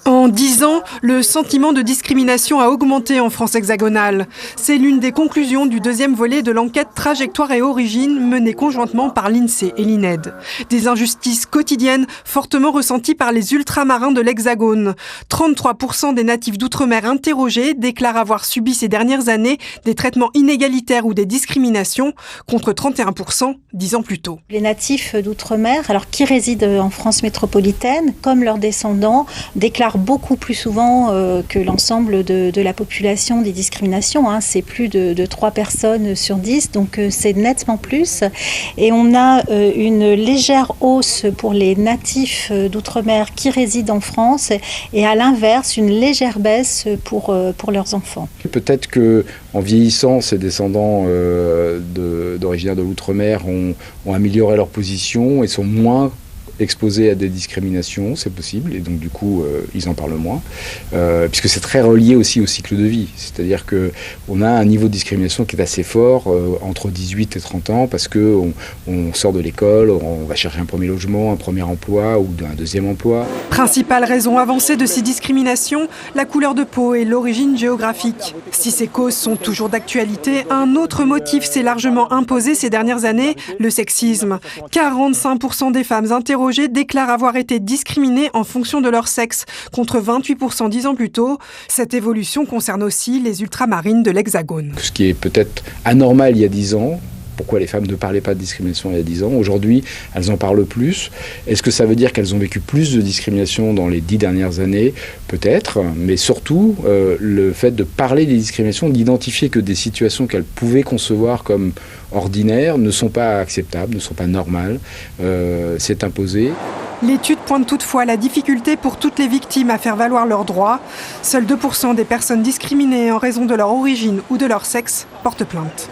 En 10 ans, le sentiment de discrimination a augmenté en France hexagonale. C'est l'une des conclusions du deuxième volet de l'enquête Trajectoire et Origine menée conjointement par l'INSEE et l'INED. Des injustices quotidiennes fortement ressenties par les ultramarins de l'Hexagone. 33% des natifs d'outre-mer interrogés déclarent avoir subi ces dernières années des traitements inégalitaires ou des discriminations, contre 31% 10 ans plus tôt. Les natifs d'outre-mer, alors qui résident en France métropolitaine, comme leurs descendants, déclarent beaucoup plus souvent que l'ensemble de la population des discriminations. C'est plus de 3 personnes sur 10, donc c'est nettement plus. Et on a une légère hausse pour les natifs d'outre-mer qui résident en France et à l'inverse, une légère baisse pour leurs enfants. Peut-être qu'en vieillissant, ces descendants d'originaires de l'outre-mer ont amélioré leur position et sont moins exposés à des discriminations, c'est possible, et donc du coup ils en parlent moins, puisque c'est très relié aussi au cycle de vie, c'est-à-dire qu'on a un niveau de discrimination qui est assez fort entre 18 et 30 ans, parce qu'on sort de l'école, on va chercher un premier logement, un premier emploi ou un deuxième emploi. Principale raison avancée de ces discriminations, la couleur de peau et l'origine géographique. Si ces causes sont toujours d'actualité, un autre motif s'est largement imposé ces dernières années, le sexisme. 45% des femmes interrogées déclarent avoir été discriminées en fonction de leur sexe, contre 28% 10 ans plus tôt. Cette évolution concerne aussi les ultramarines de l'Hexagone. Ce qui est peut-être anormal il y a 10 ans, pourquoi les femmes ne parlaient pas de discrimination il y a 10 ans. Aujourd'hui, elles en parlent plus. Est-ce que ça veut dire qu'elles ont vécu plus de discrimination dans les 10 dernières années? Peut-être, mais surtout, le fait de parler des discriminations, d'identifier que des situations qu'elles pouvaient concevoir comme ordinaires ne sont pas acceptables, ne sont pas normales, c'est imposé. L'étude pointe toutefois la difficulté pour toutes les victimes à faire valoir leurs droits. Seuls 2% des personnes discriminées en raison de leur origine ou de leur sexe portent plainte.